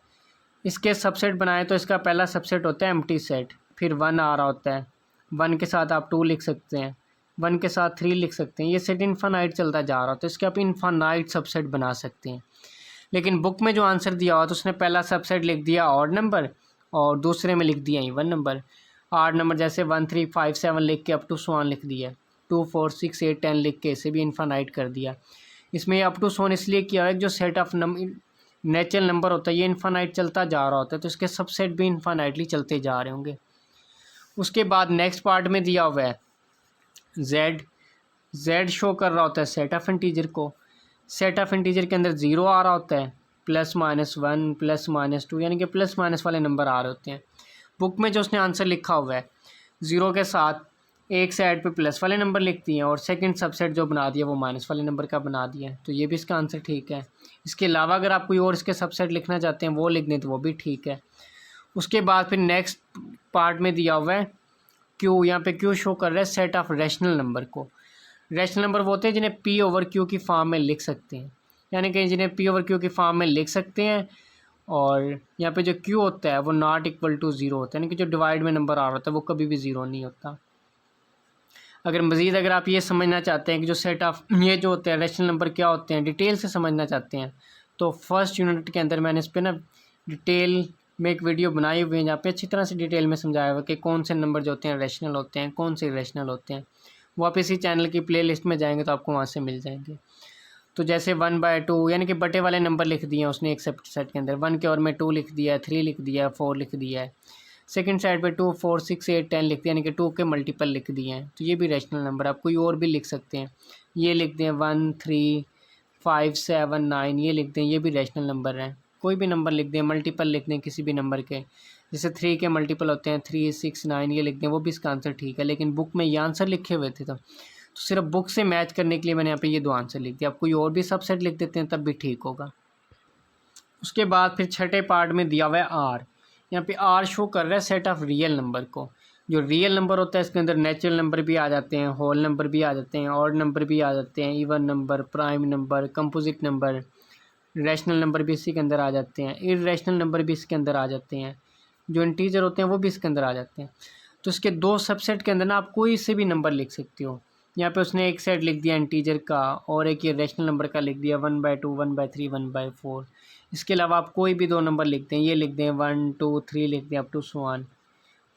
इसके सबसेट बनाए तो इसका पहला सबसेट होता है एम्प्टी सेट, फिर 1 आ रहा होता है, 1 के साथ आप 2 लिख सकते हैं, 1 के साथ 3 लिख सकते हैं, ये सेट इनफाइनाइट चलता जा रहा होता है, इसके आप इनफाइनाइट सबसेट बना सकते हैं। लेकिन बुक में जो आंसर दिया हुआ तो उसने पहला सबसेट लिख दिया ऑड नंबर और दूसरे में लिख दिया इवन नंबर। ऑड नंबर जैसे 1 3 5 7 लिख के अप टू 1 लिख दिया, 2 4 6 8 10 लिख के इसे भी इनफाइनाइट कर दिया। इसमें अप टू 1 इसलिए किया है जो सेट ऑफ नेचुरल नंबर होता है ये इनफाइनाइट चलता जा रहा होता है, तो इसके सबसेट भी इनफाइनाइटली चलते जा रहे होंगे। उसके बाद नेक्स्ट पार्ट में दिया हुआ है जेड, जेड शो कर रहा होता है सेट ऑफ इंटीजर को। सेट ऑफ इंटीजर के अंदर 0 आ रहा होता है, +-1 +-2, यानी कि प्लस माइनस वाले नंबर आ रहे होते हैं। बुक में जो उसने आंसर लिखा हुआ है 0 के साथ एक साइड पे प्लस वाले नंबर लिख दिए हैं और सेकंड सबसेट जो बना दिया वो माइनस वाले नंबर का बना दिया है, तो ये भी इसका आंसर ठीक है। इसके अलावा अगर आप कोई और इसके सबसेट लिखना चाहते हैं वो लिख दें तो वो भी ठीक है। उसके बाद फिर नेक्स्ट पार्ट में दिया हुआ है क्यू, यहाँ पे क्यू शो कर रहा है सेट ऑफ रैशनल नंबर को। रैशनल नंबर वो होते हैं जिन्हें पी ओवर क्यू की फॉर्म में लिख सकते हैं, यानी कि जिन्हें पी ओवर क्यू की फॉर्म में लिख सकते हैं। और यहाँ पे जो क्यू होता है वो नॉट इक्वल टू 0 होता है, यानी कि जो डिवाइड में नंबर आ रहा होता है वो कभी भी 0 नहीं होता। अगर मज़ीद अगर आप ये समझना चाहते हैं कि जो सेट ऑफ ये जो होते हैं रैशनल नंबर क्या होते हैं, डिटेल से समझना चाहते हैं, तो फर्स्ट यूनिट के अंदर मैंने इस पर ना डिटेल में एक वीडियो बनाई हुई है जहाँ पे अच्छी तरह से डिटेल में समझाया हुआ कि कौन से नंबर जो होते हैं रैशनल होते हैं, कौन से इरेशनल होते हैं। वो आप इसी चैनल की प्लेलिस्ट में जाएंगे तो आपको वहाँ से मिल जाएंगे। तो जैसे 1/2 यानी कि बटे वाले नंबर लिख दिए हैं उसने एक सेट के अंदर, 1 के और में 2 लिख दिया है, 3 लिख दिया है, 4 लिख दिया है। सेकंड साइड पे 2, 4, 6, 8, 10 लिख दिया, यानी कि 2 के मल्टीपल लिख दिए हैं, तो ये भी रैशनल नंबर। आप कोई और भी लिख सकते हैं, ये लिख दें 1, 3, 5, 7, 9, ये लिख दें, ये भी रैशनल नंबर हैं। कोई भी नंबर लिख दें, मल्टीपल लिख दें किसी भी नंबर के, जैसे 3 के मल्टीपल होते हैं 3, 6, 9, ये लिख दें, वो भी इसका आंसर ठीक है। लेकिन बुक में ये आंसर लिखे हुए थे तो सिर्फ बुक से मैच करने के लिए मैंने यहाँ पे ये 2 आंसर लिख दिया। आप कोई और भी सबसेट लिख देते हैं तब भी ठीक होगा। उसके बाद फिर छठे पार्ट में दिया हुआ है आर। यहाँ पे आर शो कर रहा है सेट ऑफ रियल नंबर को। जो रियल नंबर होता है इसके अंदर नेचुरल नंबर भी आ जाते हैं, होल नंबर भी आ जाते हैं, ऑड नंबर भी आ जाते हैं, even number, prime number, composite number, rational number भी इसी के अंदर आ जाते हैं, इर्रेशनल नंबर भी इसके अंदर आ जाते हैं, जो इंटीजर होते हैं वो भी इसके अंदर आ जाते हैं। तो इसके 2 सबसेट के अंदर ना आप कोई से भी नंबर लिख सकते हो। यहाँ पे उसने एक सेट लिख दिया इंटीजर का और एक ये रैशनल नंबर का लिख दिया 1/2, 1/3, 1/4। इसके अलावा आप कोई भी 2 नंबर लिख दें, ये लिख दें 1, 2, 3 लिख दें अप टू सो ऑन,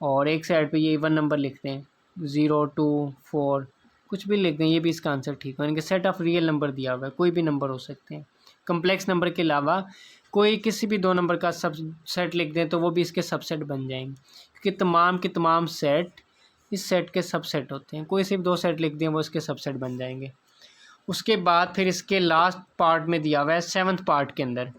और एक साइड पे ये इवन नंबर लिख दें 0, 2, 4, कुछ भी लिख दें, ये भी इसका आंसर ठीक है। यानी कि सेट ऑफ रियल नंबर दिया हुआ है, कोई भी नंबर हो सकते हैं। कम्प्लेक्स नंबर के अलावा कोई किसी भी 2 नंबर का सब सेट लिख दें तो वो भी इसके सबसेट बन जाएंगे, क्योंकि तमाम के तमाम सेट इस सेट के सबसेट होते हैं। कोई सिर्फ 2 सेट लिख दें वो इसके सबसेट बन जाएंगे। उसके बाद फिर इसके लास्ट पार्ट में दिया हुआ है 7th पार्ट के अंदर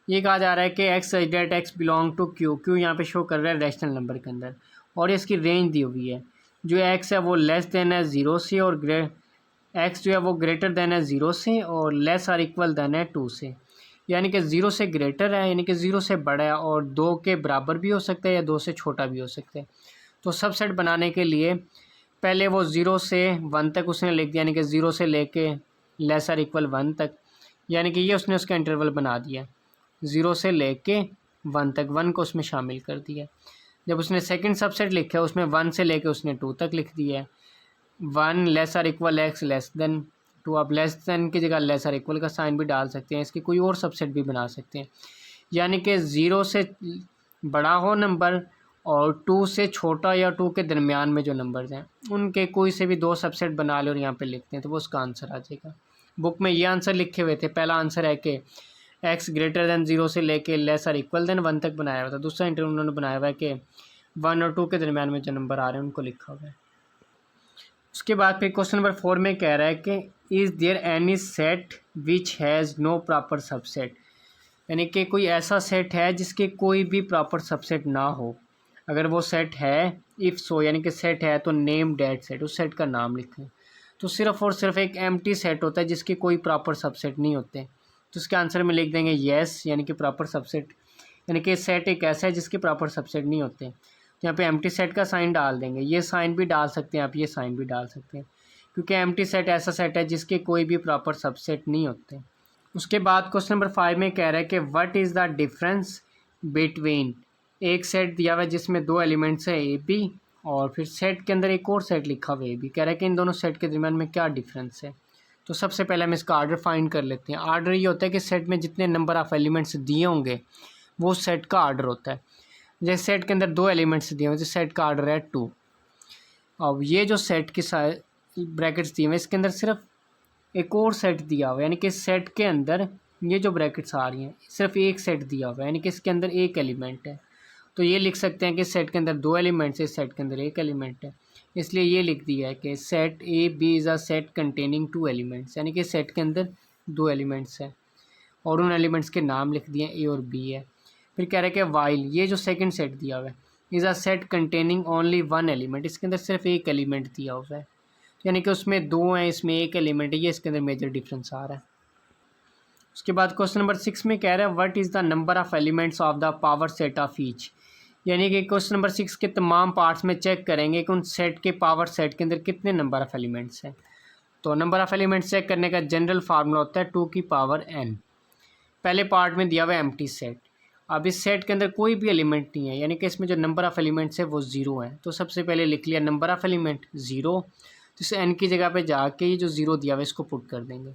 ये कहा जा रहा है कि x that x belong to Q. Q यहाँ पे शो कर रहा है रैशनल नंबर के अंदर और इसकी रेंज दी हुई है। जो एक्स है वो लेस देन है 0 से और एक्स जो है वो ग्रेटर देन है 0 से और लेस और इक्वल देन है 2 से। यानी कि 0 से ग्रेटर है, यानी कि 0 से बड़ा है, और 2 के बराबर भी हो सकता है या 2 से छोटा भी हो सकता है। तो सबसेट बनाने के लिए पहले वो 0 से 1 तक उसने लिख दिया, यानी कि 0 से लेके लेस और इक्वल 1 तक, यानी कि ये उसने उसका इंटरवल बना दिया 0 से लेके 1 तक, 1 को उसमें शामिल कर दिया। जब उसने सेकंड सबसेट लिखा है उसमें 1 से लेके उसने 2 तक लिख दिया है। 1 लेस और इक्वल एक्स लेस देन 2, आप लेस देन की जगह लेस और इक्वल का साइन भी डाल सकते हैं, इसकी कोई और सबसेट भी बना सकते हैं। यानी कि 0 से बड़ा हो नंबर और 2 से छोटा या 2 के दरमियान में जो नंबर्स हैं उनके कोई से भी 2 सबसेट बना ले और यहाँ पे लिखते हैं तो वो उसका आंसर आ जाएगा। बुक में ये आंसर लिखे हुए थे। पहला आंसर है कि एक्स ग्रेटर देन 0 से लेके लेस और इक्वल देन 1 तक बनाया हुआ था। दूसरा इंटरवल उन्होंने बनाया हुआ है कि 1 और 2 के दरमियान में जो नंबर आ रहे हैं उनको लिखा हुआ है। उसके बाद फिर क्वेश्चन नंबर 4 में कह रहा है कि is there any set which has no proper subset, यानी कि कोई ऐसा सेट है जिसके कोई भी प्रॉपर सबसेट ना हो। अगर वो सेट है, इफ़ सो यानी कि सेट है तो नेम डैट सेट, उस सेट का नाम लिखें। तो सिर्फ़ और सिर्फ एक एम्प्टी सेट होता है जिसके कोई प्रॉपर सबसेट नहीं होते, तो उसके आंसर में लिख देंगे येस, यानी कि प्रॉपर सबसेट, यानी कि सेट एक ऐसा है जिसके प्रॉपर सबसेट नहीं होते। तो यहाँ पे एम्प्टी सेट का साइन डाल देंगे, ये साइन भी डाल सकते हैं आप, ये साइन भी डाल सकते हैं, क्योंकि एम्प्टी सेट ऐसा सेट है जिसके कोई भी प्रॉपर सबसेट नहीं होते। उसके बाद क्वेश्चन नंबर 5 में कह रहा है कि what is the difference between, एक सेट दिया हुआ है जिसमें 2 एलिमेंट्स है ए बी, और फिर सेट के अंदर एक और सेट लिखा हुआ है ए बी। कह रहा है कि इन दोनों सेट के दरमियान में क्या डिफरेंस है। तो सबसे पहले हम इसका आर्डर फाइंड कर लेते हैं। आर्डर ये होता है कि सेट में जितने नंबर ऑफ़ एलिमेंट्स दिए होंगे वो सेट का आर्डर होता है। जैसे सेट के अंदर 2 एलिमेंट्स दिए हुए हैं, सेट का आर्डर है 2। अब ये जो सेट की ब्रैकेट्स दिए हुए हैं इसके अंदर सिर्फ एक और सेट दिया हुआ है, यानी कि सेट के अंदर ये जो ब्रैकेट्स आ रही हैं सिर्फ एक सेट दिया हुआ है, यानी कि इसके अंदर एक एलिमेंट है। तो ये लिख सकते हैं कि सेट के अंदर 2 एलिमेंट्स है, सेट के अंदर एक एलिमेंट है। इसलिए ये लिख दिया है कि set A B is a set containing 2 elements, यानी कि सेट के अंदर 2 एलिमेंट्स हैं और उन एलिमेंट्स के नाम लिख दिए ए और बी है। फिर कह रहा है कि वाइल, ये जो सेकंड सेट दिया हुआ है, is a set containing only 1 element, इसके अंदर सिर्फ एक एलिमेंट दिया हुआ है, यानी कि उसमें 2 हैं, इसमें एक एलिमेंट है, ये इसके अंदर मेजर डिफरेंस आ रहा है। उसके बाद क्वेश्चन नंबर 6 में कह रहा है what is the number of elements of the power set of each, यानी कि क्वेश्चन नंबर 6 के तमाम पार्ट्स में चेक करेंगे कि उन सेट के पावर सेट के अंदर कितने नंबर ऑफ़ एलिमेंट्स हैं। तो नंबर ऑफ़ एलिमेंट्स चेक करने का जनरल फार्मूला होता है 2 की पावर n। पहले पार्ट में दिया हुआ है एम्प्टी सेट। अब इस सेट के अंदर कोई भी एलिमेंट नहीं है, यानी कि इसमें जो नंबर ऑफ़ एलिमेंट्स है वो 0 है। तो सबसे पहले लिख लिया नंबर ऑफ़ एलिमेंट 0, तो इसे n की जगह पे जाके ये जो 0 दिया हुआ है इसको पुट कर देंगे।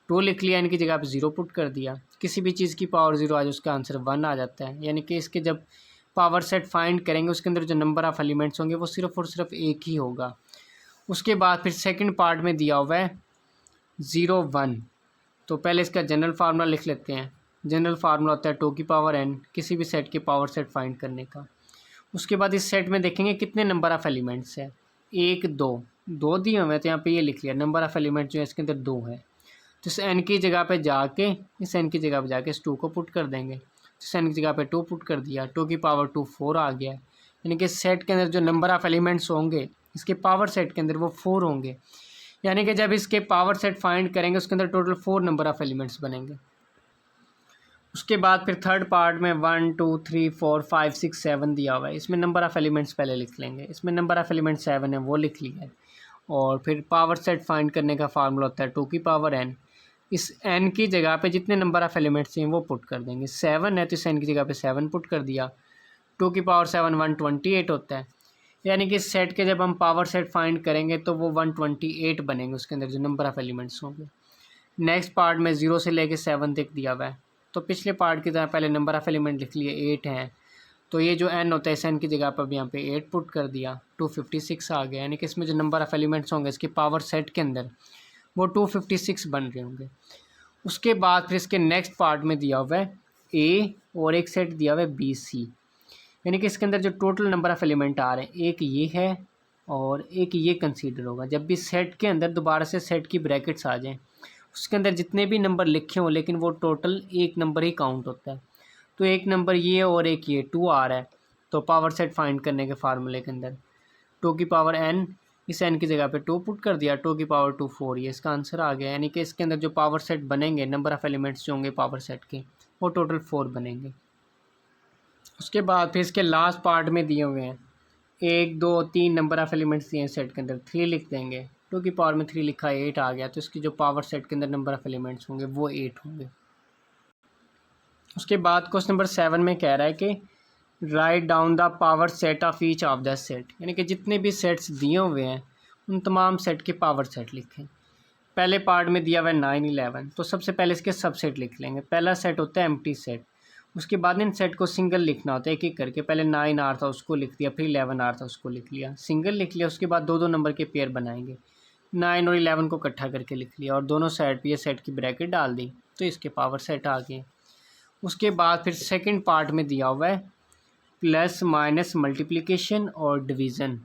2 लिख लिया, n की जगह पे 0 पुट कर दिया। किसी भी चीज़ की पावर 0 आ जाए उसका आंसर 1 आ जाता है, यानी कि इसके जब पावर सेट फाइंड करेंगे उसके अंदर जो नंबर ऑफ़ एलिमेंट्स होंगे वो सिर्फ और सिर्फ एक ही होगा। उसके बाद फिर सेकंड पार्ट में दिया हुआ है 0 1, तो पहले इसका जनरल फार्मूला लिख लेते हैं। जनरल फार्मूला होता है 2 की पावर n, किसी भी सेट के पावर सेट फाइंड करने का। उसके बाद इस सेट में देखेंगे कितने नंबर ऑफ़ एलिमेंट्स है, 1 2 दिए हुए हैं, तो यहाँ पे ये लिख लिया नंबर ऑफ़ एलिमेंट जो है इसके अंदर 2 है। तो इस n की जगह पे जाके इस 2 को पुट कर देंगे। तो इस n की जगह पे 2 पुट कर दिया, 2 की पावर 2 4 आ गया, यानी कि सेट के अंदर जो नंबर ऑफ़ एलिमेंट्स होंगे इसके पावर सेट के अंदर वो 4 होंगे, यानी कि जब इसके पावर सेट फाइंड करेंगे उसके अंदर टोटल 4 नंबर ऑफ़ एलिमेंट्स बनेंगे। उसके बाद फिर थर्ड पार्ट में 1 2 3 4 5 6 7 दिया हुआ है, इसमें नंबर ऑफ़ एलिमेंट्स पहले लिख लेंगे। इसमें नंबर ऑफ़ एलिमेंट्स 7 है, वो लिख लिया है। और फिर पावर सेट फाइंड करने का फार्मूला होता है 2 की पावर n। इस n की जगह पे जितने नंबर ऑफ़ एलिमेंट्स हैं वो पुट कर देंगे। 7 है तो इस n की जगह पे 7 पुट कर दिया। 2 की पावर 7 128 होता है, यानी कि इस सेट के जब हम पावर सेट फाइंड करेंगे तो वो 128 बनेंगे उसके अंदर जो नंबर ऑफ़ एलिमेंट्स होंगे। नेक्स्ट पार्ट में 0 से लेके 7 तक दिया हुआ है, तो पिछले पार्ट की तरह पहले नंबर ऑफ़ एलिमेंट लिख लिए 8 हैं, तो ये जो n होता है इस n की जगह पर अब यहाँ पे 8 पुट कर दिया, 256 आ गया, यानी कि इसमें जो नंबर ऑफ़ एलिमेंट्स होंगे इसके पावर सेट के अंदर वो 256 बन रहे होंगे। उसके बाद फिर इसके नेक्स्ट पार्ट में दिया हुआ है a और एक सेट दिया हुआ है b c, यानी कि इसके अंदर जो टोटल नंबर ऑफ़ एलिमेंट आ रहे हैं एक ये है और एक ये कंसीडर होगा। जब भी सेट के अंदर दोबारा से सेट की ब्रैकेट्स आ जाएँ उसके अंदर जितने भी नंबर लिखे हों लेकिन वो टोटल एक नंबर ही काउंट होता है, तो एक नंबर ये और एक ये 2 आ रहा है। तो पावर सेट फाइंड करने के फार्मूले के अंदर 2 की पावर n, इस n की जगह पे 2 पुट कर दिया, 2 की पावर 2 4, ये इसका आंसर आ गया, यानी कि इसके अंदर जो पावर सेट बनेंगे नंबर ऑफ़ एलिमेंट्स जो होंगे पावर सेट के वो टोटल 4 बनेंगे। उसके बाद फिर इसके लास्ट पार्ट में दिए हुए हैं 1 2 3 नंबर ऑफ़ एलिमेंट्स दिए हैं सेट के अंदर, 3 लिख देंगे। 2 की पावर में 3 लिखा 8 आ गया, तो इसकी जो पावर सेट के अंदर नंबर ऑफ़ एलिमेंट्स होंगे वो 8 होंगे। उसके बाद क्वेश्चन नंबर 7 में कह रहा है कि write down the power set of each of the set, यानी कि जितने भी सेट्स दिए हुए हैं उन तमाम सेट के पावर सेट लिखें। पहले पार्ट में दिया हुआ है 9 11, तो सबसे पहले इसके सबसेट लिख लेंगे। पहला सेट होता है एम्प्टी सेट, उसके बाद इन सेट को सिंगल लिखना होता है एक एक करके। पहले 9 आ रहा था उसको लिख दिया, फिर 11 आ रहा था उसको लिख लिया, सिंगल लिख लिया। उसके बाद 2 2 नंबर के पेयर बनाएंगे, 9 और 11 को इकट्ठा करके लिख लिया और दोनों साइड पे ये सेट की ब्रैकेट डाल दी, तो इसके पावर सेट आ गए। उसके बाद फिर सेकंड पार्ट में दिया हुआ है प्लस माइनस मल्टीप्लिकेशन और डिवीज़न।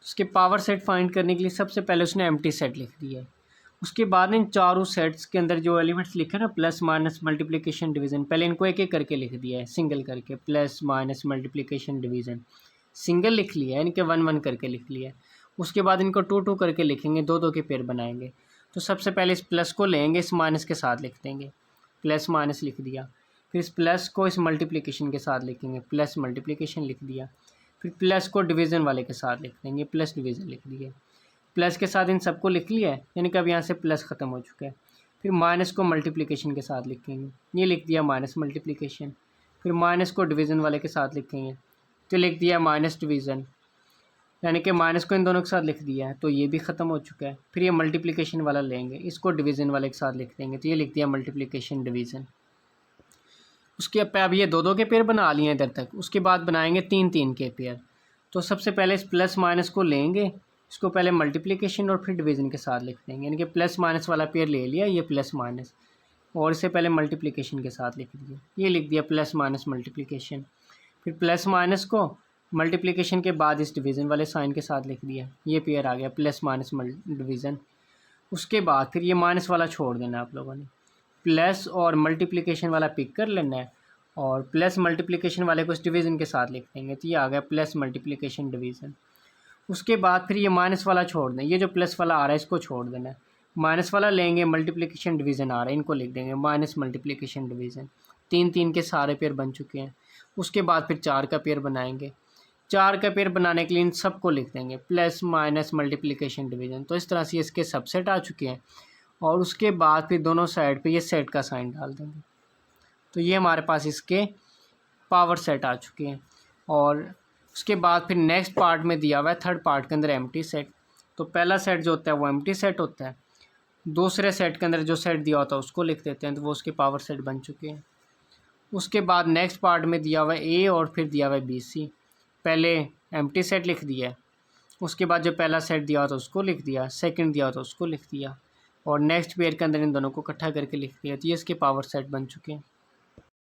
उसके पावर सेट फाइंड करने के लिए सबसे पहले उसने एम्प्टी सेट लिख दिया है। उसके बाद इन चारों सेट्स के अंदर जो एलिमेंट्स लिखे ना प्लस माइनस मल्टीप्लिकेशन डिवीज़न, पहले इनको एक एक करके लिख दिया है सिंगल करके, plus minus multiplication division single लिख लिया है, इनके 1 1 करके लिख लिया है। उसके बाद इनको 2 2 करके लिखेंगे, 2 2 के पेयर बनाएंगे। तो सबसे पहले इस प्लस को लेंगे, इस माइनस के साथ लिख देंगे, प्लस माइनस लिख दिया। फिर इस प्लस को इस मल्टीप्लिकेशन के साथ लिखेंगे, प्लस मल्टीप्लिकेशन लिख दिया। फिर प्लस को डिवीज़न वाले के साथ लिख देंगे, प्लस डिवीज़न लिख दिए। प्लस के साथ इन सबको लिख लिया है, यानी कि अब यहाँ से प्लस ख़त्म हो चुका है। फिर माइनस को मल्टीप्लिकेशन के साथ लिखेंगे, ये लिख दिया माइनस मल्टीप्लिकेशन। फिर माइनस को डिवीज़न वाले के साथ लिखेंगे, तो लिख दिया माइनस डिवीज़न, यानी कि माइनस को इन दोनों के साथ लिख दिया है, तो ये भी ख़त्म हो चुका है। फिर ये मल्टीप्लिकेशन वाला लेंगे, इसको डिवीज़न वाले के साथ लिख देंगे, तो ये लिख दिया मल्टीप्लिकेशन डिवीज़न। उसके अब ये 2 2 के पेयर बना लिए इधर तक। उसके बाद बनाएंगे 3 3 के पेयर। तो सबसे पहले इस प्लस माइनस को लेंगे, इसको पहले मल्टीप्लिकेशन और फिर डिवीज़न के साथ लिख देंगे, यानी कि प्लस माइनस वाला पेयर ले लिया ये प्लस माइनस, और इसे पहले मल्टीप्लिकेशन के साथ लिख दिया, ये लिख दिया प्लस माइनस मल्टीप्लिकेशन। फिर प्लस माइनस को मल्टीप्लिकेशन के बाद इस डिवीज़न वाले साइन के साथ लिख दिया, ये पेयर आ गया प्लस माइनस डिवीज़न। उसके बाद फिर ये माइनस वाला छोड़ देना है आप लोगों ने, प्लस और मल्टीप्लिकेशन वाला पिक कर लेना है और प्लस मल्टीप्लिकेशन वाले को इस डिवीज़न के साथ लिख देंगे, तो ये आ गया प्लस मल्टीप्लिकेशन डिवीज़न। उसके बाद फिर ये माइनस वाला छोड़ दें, ये जो प्लस वाला आ रहा है इसको छोड़ देना है, माइनस वाला लेंगे, मल्टीप्लिकेशन डिवीज़न आ रहा है, इनको लिख देंगे माइनस मल्टीप्लिकेशन डिवीज़न। 3 के सारे पेयर बन चुके हैं। उसके बाद फिर 4 का पेयर बनाएंगे, 4 का पेयर बनाने के लिए इन सबको लिख देंगे प्लस माइनस मल्टीप्लिकेशन डिवीज़न। तो इस तरह से इसके सबसेट आ चुके हैं और उसके बाद फिर दोनों साइड पे ये सेट का साइन डाल देंगे। तो ये हमारे पास इसके पावर सेट आ चुके हैं। और उसके बाद फिर नेक्स्ट पार्ट में दिया हुआ है थर्ड पार्ट के अंदर एम्प्टी सेट। तो पहला सेट जो होता है वो एम्प्टी सेट होता है, दूसरे सेट के अंदर जो सेट दिया होता है उसको लिख देते हैं, तो वो उसके पावर सेट बन चुके हैं। उसके बाद नेक्स्ट पार्ट में दिया हुआ है ए और फिर दिया हुआ है बी सी। पहले एम्प्टी सेट लिख दिया है, उसके बाद जो पहला सेट दिया होता है उसको लिख दिया, सेकंड दिया होता है उसको लिख दिया और नेक्स्ट पेयर के अंदर इन दोनों को इकट्ठा करके लिख दिया, तो ये इसके पावर सेट बन चुके हैं।